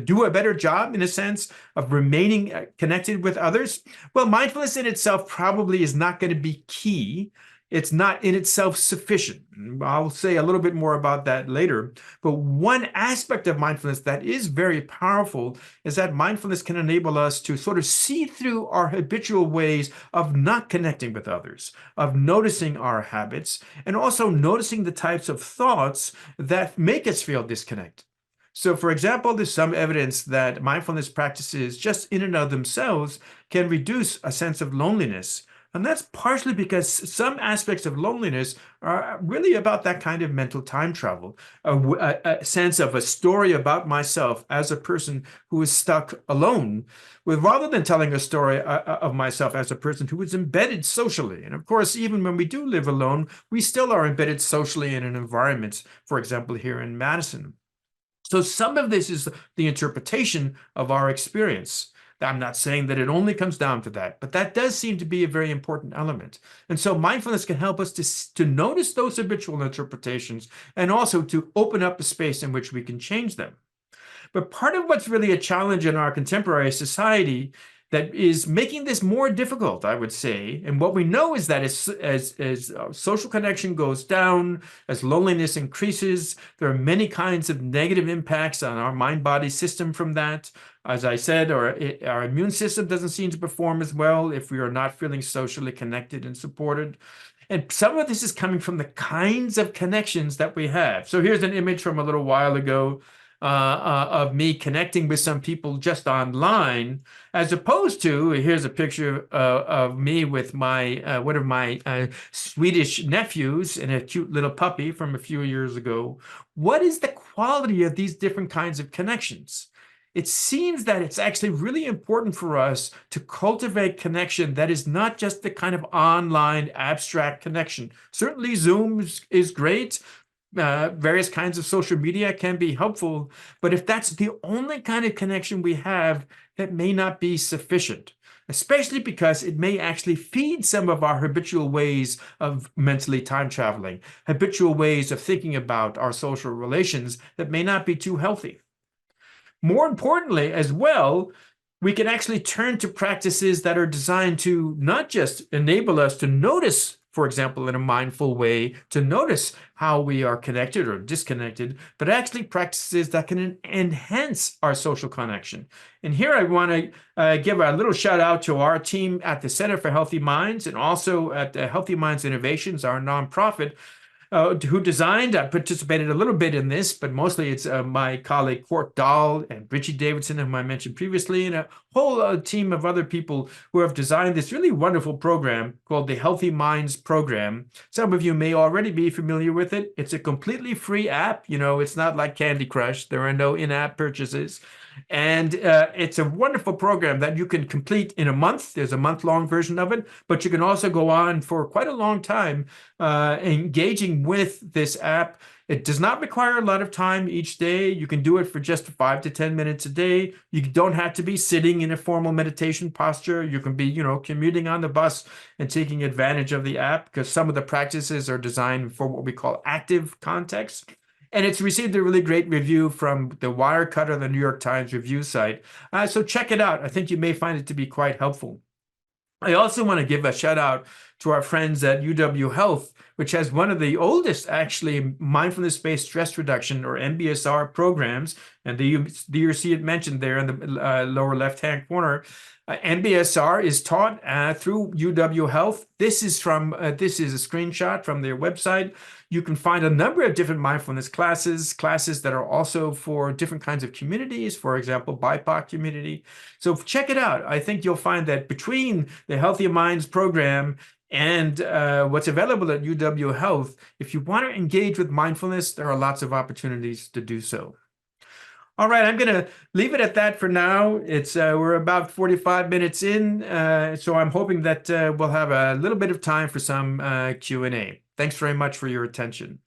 do a better job, in a sense, of remaining connected with others? Well, mindfulness in itself probably is not going to be key. It's not in itself sufficient. I'll say a little bit more about that later. But one aspect of mindfulness that is very powerful is that mindfulness can enable us to sort of see through our habitual ways of not connecting with others, of noticing our habits, and also noticing the types of thoughts that make us feel disconnected. So, for example, there's some evidence that mindfulness practices just in and of themselves can reduce a sense of loneliness. And that's partially because some aspects of loneliness are really about that kind of mental time travel, a sense of a story about myself as a person who is stuck alone, rather than telling a story of myself as a person who is embedded socially. And of course, even when we do live alone, we still are embedded socially in an environment, for example, here in Madison. So some of this is the interpretation of our experience. I'm not saying that it only comes down to that, but that does seem to be a very important element. And so mindfulness can help us to notice those habitual interpretations and also to open up the space in which we can change them. But part of what's really a challenge in our contemporary society that is making this more difficult, I would say, and what we know is that as social connection goes down, as loneliness increases, there are many kinds of negative impacts on our mind-body system from that. As I said, our immune system doesn't seem to perform as well if we are not feeling socially connected and supported. And some of this is coming from the kinds of connections that we have. So here's an image from a little while ago of me connecting with some people just online, as opposed to here's a picture of me with one of my Swedish nephews and a cute little puppy from a few years ago. What is the quality of these different kinds of connections? It seems that it's actually really important for us to cultivate connection that is not just the kind of online abstract connection. Certainly Zoom is great. Various kinds of social media can be helpful, but if that's the only kind of connection we have, that may not be sufficient, especially because it may actually feed some of our habitual ways of mentally time traveling, habitual ways of thinking about our social relations that may not be too healthy. More importantly, as well, we can actually turn to practices that are designed to not just enable us to notice, for example, in a mindful way, to notice how we are connected or disconnected, but actually practices that can enhance our social connection. And here I want to give a little shout out to our team at the Center for Healthy Minds and also at Healthy Minds Innovations, our nonprofit, who designed. I participated a little bit in this, but mostly it's my colleague Court Dahl and Richie Davidson, whom I mentioned previously, and a whole team of other people who have designed this really wonderful program called the Healthy Minds Program. Some of you may already be familiar with it. It's a completely free app. You know, it's not like Candy Crush. There are no in-app purchases. And it's a wonderful program that you can complete in a month. There's a month-long version of it, but you can also go on for quite a long time engaging with this app. It does not require a lot of time each day. You can do it for just 5 to 10 minutes a day. You don't have to be sitting in a formal meditation posture. You can be, you know, commuting on the bus and taking advantage of the app, because some of the practices are designed for what we call active context. And it's received a really great review from the Wirecutter, the New York Times review site. So check it out. I think you may find it to be quite helpful. I also want to give a shout out to our friends at UW Health, which has one of the oldest, actually, mindfulness-based stress reduction or MBSR programs. And you see it mentioned there in the lower left-hand corner. MBSR is taught through UW Health. This is a screenshot from their website. You can find a number of different mindfulness classes that are also for different kinds of communities, for example, BIPOC community. So check it out. I think you'll find that between the Healthier Minds program and what's available at UW Health, if you want to engage with mindfulness, there are lots of opportunities to do so. All right, I'm going to leave it at that for now. It's we're about 45 minutes in, so I'm hoping that we'll have a little bit of time for some Q&A. Thanks very much for your attention.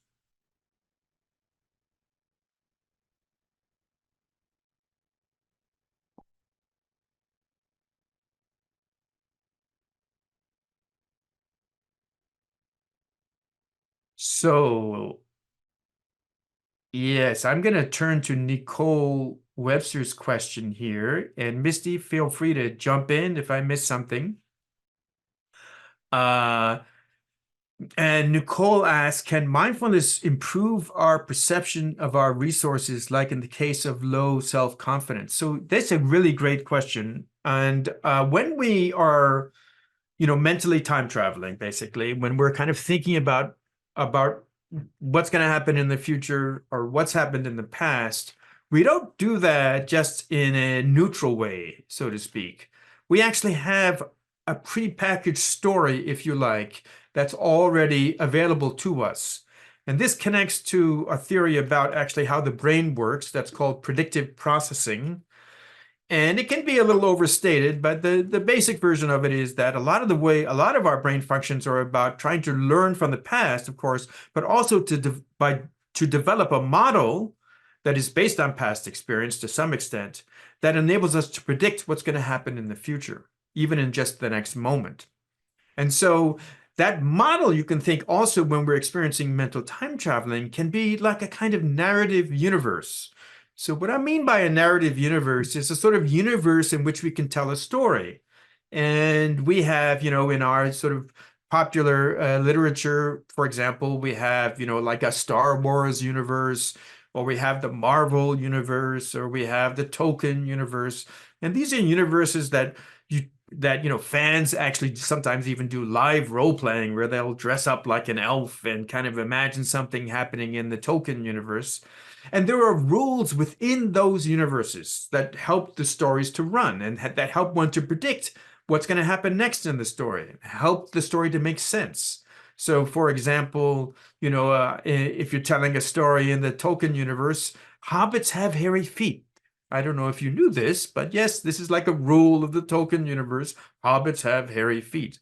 So, yes, I'm going to turn to Nicole Webster's question here. And Misty, feel free to jump in if I miss something. Uh, and Nicole asks, can mindfulness improve our perception of our resources, like in the case of low self-confidence? So that's a really great question. And when we are mentally time traveling, basically, when we're kind of thinking about what's going to happen in the future or what's happened in the past, we don't do that just in a neutral way, so to speak. We actually have a prepackaged story, if you like, that's already available to us. And this connects to a theory about actually how the brain works that's called predictive processing. And it can be a little overstated, but the basic version of it is that a lot of our brain functions are about trying to learn from the past, of course, but also to develop a model that is based on past experience to some extent that enables us to predict what's going to happen in the future, even in just the next moment. And so that model, you can think also when we're experiencing mental time traveling, can be like a kind of narrative universe. So what I mean by a narrative universe is a sort of universe in which we can tell a story. And we have, in our sort of popular literature, for example, we have, like a Star Wars universe, or we have the Marvel universe, or we have the Tolkien universe. And these are universes fans actually sometimes even do live role playing where they'll dress up like an elf and kind of imagine something happening in the Tolkien universe. And there are rules within those universes that help the stories to run and that help one to predict what's going to happen next in the story, help the story to make sense. So, for example, if you're telling a story in the Tolkien universe, hobbits have hairy feet. I don't know if you knew this, but yes, this is like a rule of the Tolkien universe. Hobbits have hairy feet.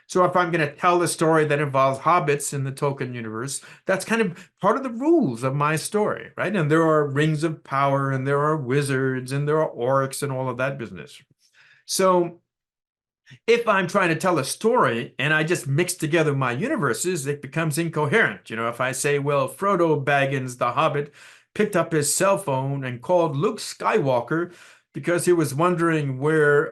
So if I'm going to tell a story that involves hobbits in the Tolkien universe, that's kind of part of the rules of my story, right? And there are rings of power, and there are wizards, and there are orcs, and all of that business. So if I'm trying to tell a story and I just mix together my universes, it becomes incoherent. If I say, well, Frodo Baggins, the Hobbit, picked up his cell phone and called Luke Skywalker because he was wondering where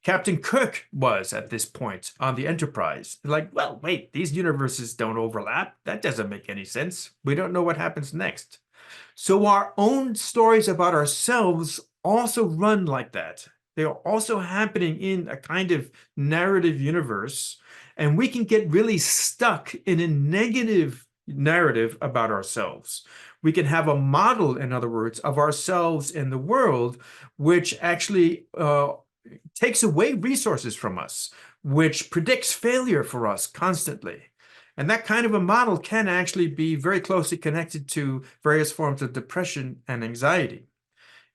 Captain Kirk was at this point on the Enterprise. Like, well, wait, these universes don't overlap. That doesn't make any sense. We don't know what happens next. So our own stories about ourselves also run like that. They are also happening in a kind of narrative universe, and we can get really stuck in a negative narrative about ourselves. We can have a model, in other words, of ourselves in the world, which actually takes away resources from us, which predicts failure for us constantly. And that kind of a model can actually be very closely connected to various forms of depression and anxiety.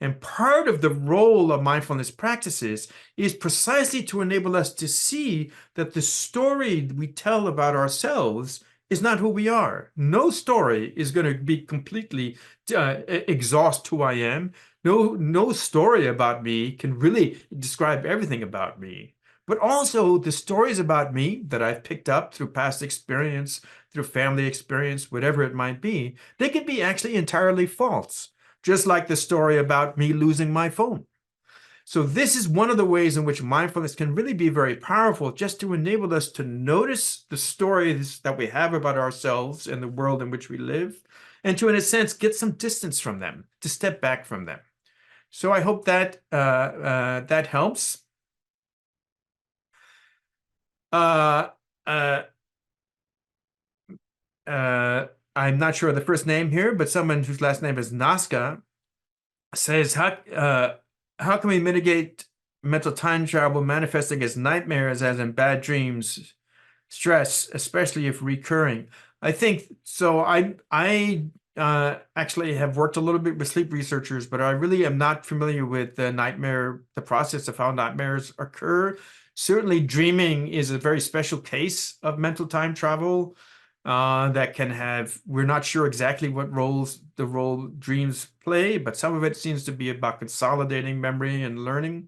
And part of the role of mindfulness practices is precisely to enable us to see that the story we tell about ourselves is not who we are. No story is going to be completely exhaust who I am. No story about me can really describe everything about me. But also the stories about me that I've picked up through past experience, through family experience, whatever it might be, they can be actually entirely false. Just like the story about me losing my phone. So this is one of the ways in which mindfulness can really be very powerful, just to enable us to notice the stories that we have about ourselves and the world in which we live, and to, in a sense, get some distance from them, to step back from them. So I hope that that helps. Uh, uh, uh, I'm not sure of the first name here, but someone whose last name is Nazca says, how can we mitigate mental time travel manifesting as nightmares, as in bad dreams, stress, especially if recurring? I think so. I actually have worked a little bit with sleep researchers, but I really am not familiar with the process of how nightmares occur. Certainly, dreaming is a very special case of mental time travel that can have, we're not sure exactly what role dreams play, but some of it seems to be about consolidating memory and learning,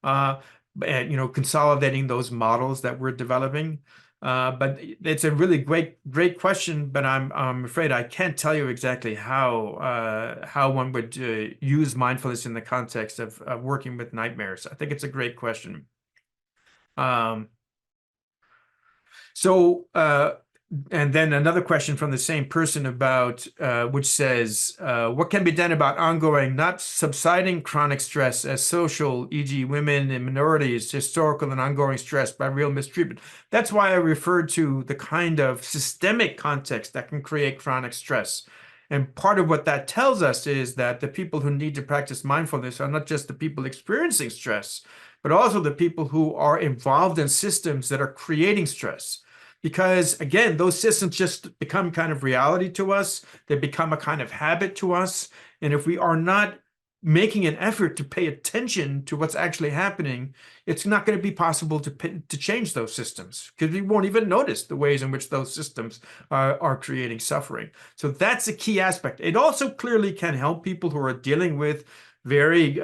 uh, and consolidating those models that we're developing. But it's a really great question, but I'm afraid I can't tell you exactly how one would use mindfulness in the context of working with nightmares. I think it's a great question. Um, so, and then another question from the same person about which says, what can be done about ongoing, not subsiding chronic stress as social, e.g., women and minorities, historical and ongoing stress by real mistreatment? That's why I referred to the kind of systemic context that can create chronic stress. And part of what that tells us is that the people who need to practice mindfulness are not just the people experiencing stress, but also the people who are involved in systems that are creating stress. Because again, those systems just become kind of reality to us. They become a kind of habit to us. And if we are not making an effort to pay attention to what's actually happening, it's not going to be possible to change those systems, because we won't even notice the ways in which those systems are creating suffering. So that's a key aspect. It also clearly can help people who are dealing with very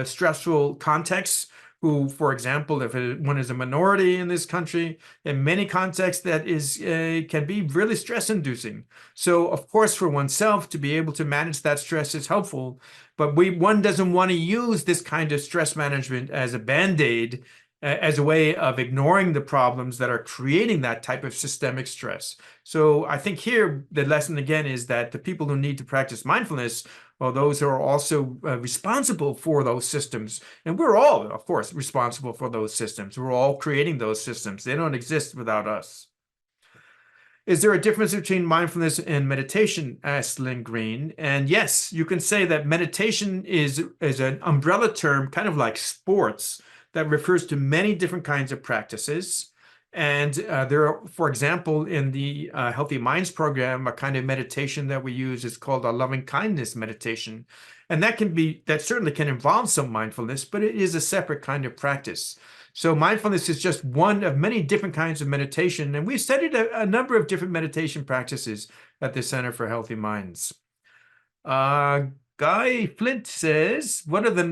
stressful contexts, who, for example, if one is a minority in this country, in many contexts, that is can be really stress-inducing. So, of course, for oneself to be able to manage that stress is helpful, but one doesn't want to use this kind of stress management as a band-aid, as a way of ignoring the problems that are creating that type of systemic stress. So I think here the lesson again is that the people who need to practice mindfulness are those who are also responsible for those systems. And we're all, of course, responsible for those systems. We're all creating those systems. They don't exist without us. Is there a difference between mindfulness and meditation? Asked Lynn Green. And yes, you can say that meditation is an umbrella term, kind of like sports, that refers to many different kinds of practices. And there are, for example, in the Healthy Minds program, a kind of meditation that we use is called a loving kindness meditation. And that certainly can involve some mindfulness, but it is a separate kind of practice. So mindfulness is just one of many different kinds of meditation, and we've studied a number of different meditation practices at the Center for Healthy Minds. Guy Flint says, what are the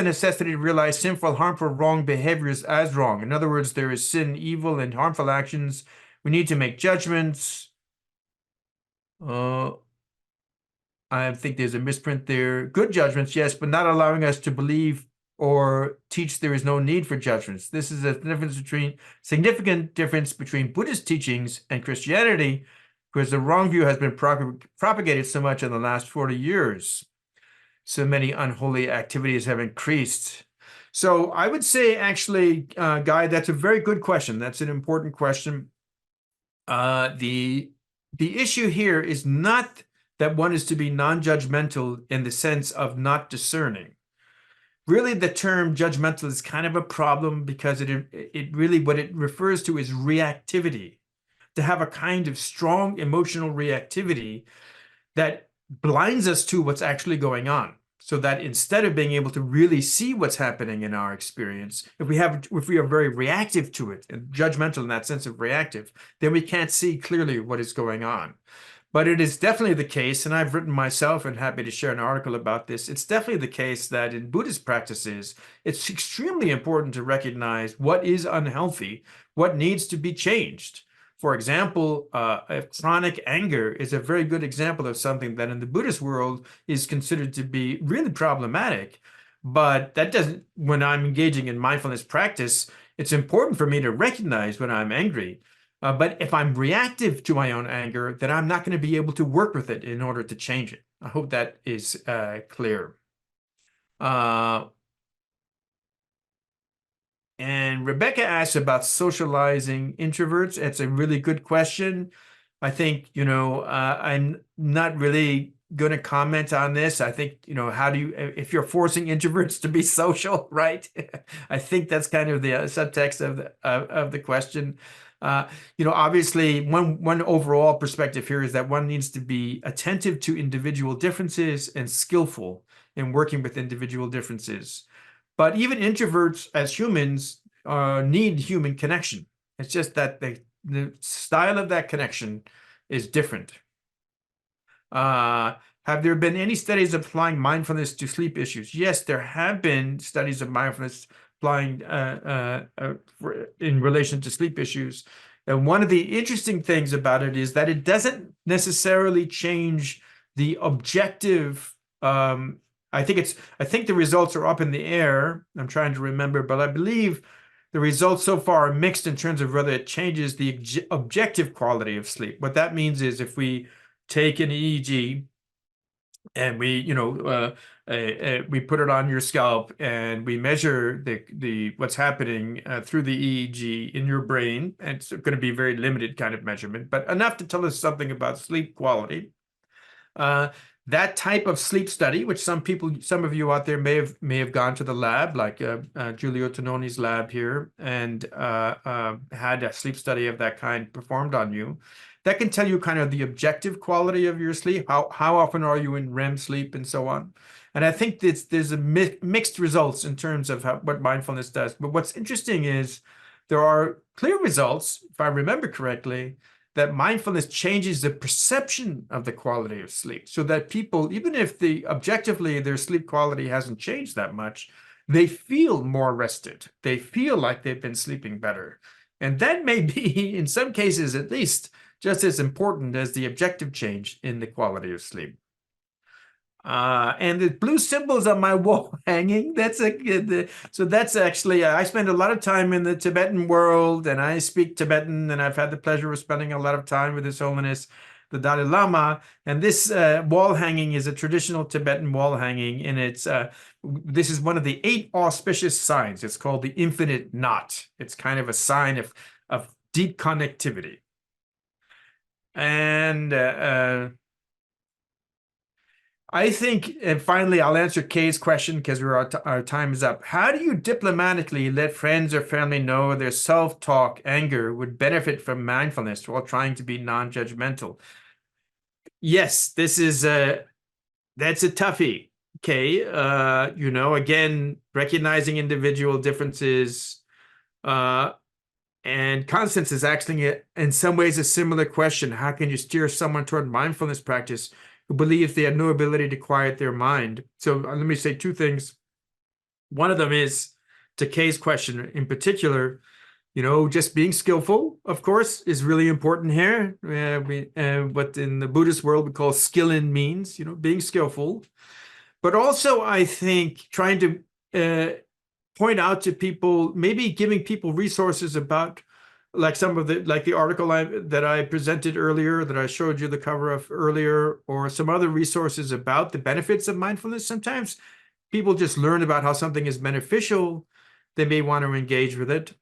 necessity to realize sinful, harmful, wrong behaviors as wrong? In other words, there is sin, evil, and harmful actions. We need to make judgments. I think there's a misprint there. Good judgments, yes, but not allowing us to believe or teach there is no need for judgments. This is a significant difference between Buddhist teachings and Christianity, because the wrong view has been propagated so much in the last 40 years. So many unholy activities have increased. So I would say, actually, Guy, that's a very good question. That's an important question. The issue here is not that one is to be non-judgmental in the sense of not discerning. Really, the term judgmental is kind of a problem, because it really, what it refers to is reactivity, to have a kind of strong emotional reactivity that blinds us to what's actually going on. So that instead of being able to really see what's happening in our experience, if we are very reactive to it, and judgmental in that sense of reactive, then we can't see clearly what is going on. But it is definitely the case, and I've written myself and happy to share an article about this. It's definitely the case that in Buddhist practices, it's extremely important to recognize what is unhealthy, what needs to be changed. For example, chronic anger is a very good example of something that in the Buddhist world is considered to be really problematic. But that doesn't, when I'm engaging in mindfulness practice, it's important for me to recognize when I'm angry. But if I'm reactive to my own anger, then I'm not going to be able to work with it in order to change it. I hope that is clear. Uh, And Rebecca asked about socializing introverts. It's a really good question. I think, I'm not really going to comment on this. I think, how do you, if you're forcing introverts to be social, right? I think that's kind of the subtext of the question. Obviously, one overall perspective here is that one needs to be attentive to individual differences and skillful in working with individual differences. But even introverts as humans need human connection. It's just that the style of that connection is different. Uh, have there been any studies applying mindfulness to sleep issues? Yes, there have been studies of mindfulness applying in relation to sleep issues. And one of the interesting things about it is that it doesn't necessarily change the objective. I think the results are up in the air. I'm trying to remember, but I believe the results so far are mixed in terms of whether it changes the objective quality of sleep. What that means is if we take an EEG and we put it on your scalp and we measure the what's happening through the EEG in your brain, and it's going to be a very limited kind of measurement, but enough to tell us something about sleep quality. Uh, that type of sleep study, which some of you out there may have gone to the lab, like Giulio Tononi's lab here, and had a sleep study of that kind performed on you. That can tell you kind of the objective quality of your sleep, how often are you in REM sleep, and so on. And I think there's a mixed results in terms of what mindfulness does. But what's interesting is there are clear results, if I remember correctly, that mindfulness changes the perception of the quality of sleep so that people, even if objectively their sleep quality hasn't changed that much, they feel more rested. They feel like they've been sleeping better. And that may be, in some cases at least, just as important as the objective change in the quality of sleep. And the blue symbols on my wall hanging. So that's actually, I spend a lot of time in the Tibetan world and I speak Tibetan and I've had the pleasure of spending a lot of time with His Holiness, the Dalai Lama. And this wall hanging is a traditional Tibetan wall hanging. And this is one of the 8 auspicious signs. It's called the infinite knot. It's kind of a sign of deep connectivity. And I think, and finally, I'll answer Kay's question because our time is up. How do you diplomatically let friends or family know their self-talk, anger would benefit from mindfulness while trying to be non-judgmental? Yes, that's a toughie, Kay. Again, recognizing individual differences, and Constance is asking in some ways a similar question. How can you steer someone toward mindfulness practice who believes they have no ability to quiet their mind? So let me say 2 things. One of them is to Kay's question in particular, just being skillful, of course, is really important here. What in the Buddhist world we call skill in means, being skillful. But also, I think trying to point out to people, maybe giving people resources about like the article that I presented earlier, that I showed you the cover of earlier, or some other resources about the benefits of mindfulness. Sometimes people just learn about how something is beneficial. They may want to engage with it.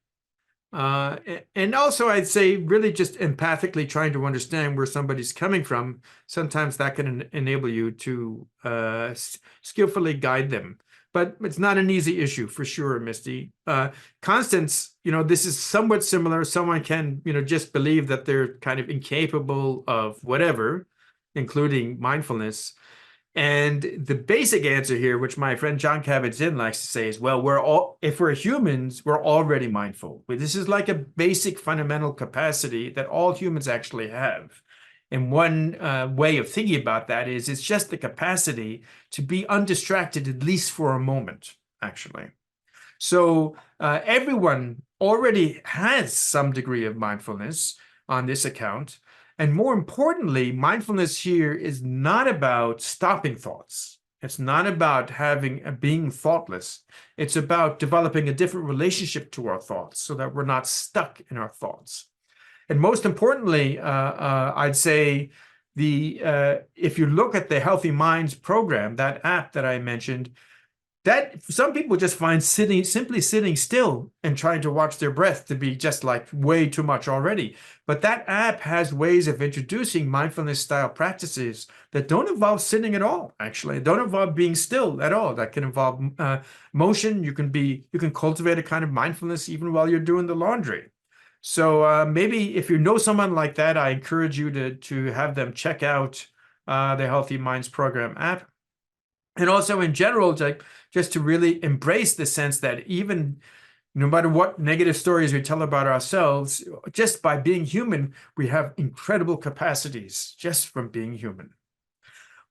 And also, I'd say really just empathically trying to understand where somebody's coming from. Sometimes that can enable you to skillfully guide them. But it's not an easy issue for sure, Misty. Constance, this is somewhat similar. Someone can, just believe that they're kind of incapable of whatever, including mindfulness. And the basic answer here, which my friend John Kabat-Zinn likes to say is, well, if we're humans, we're already mindful. This is like a basic fundamental capacity that all humans actually have. And one way of thinking about that is it's just the capacity to be undistracted, at least for a moment, actually. So everyone already has some degree of mindfulness on this account. And more importantly, mindfulness here is not about stopping thoughts. It's not about being thoughtless. It's about developing a different relationship to our thoughts so that we're not stuck in our thoughts. And most importantly, I'd say if you look at the Healthy Minds program, that app that I mentioned, that some people just find simply sitting still and trying to watch their breath to be just like way too much already. But that app has ways of introducing mindfulness style practices that don't involve sitting at all, actually. Don't involve being still at all. That can involve motion. You can cultivate a kind of mindfulness even while you're doing the laundry. So maybe if you know someone like that, I encourage you to have them check out the Healthy Minds program app. And also in general, just to really embrace the sense that even no matter what negative stories we tell about ourselves, just by being human, we have incredible capacities just from being human.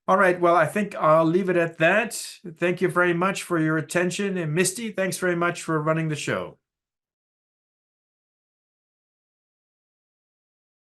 All right, well, I think I'll leave it at that. Thank you very much for your attention. And Misty, thanks very much for running the show.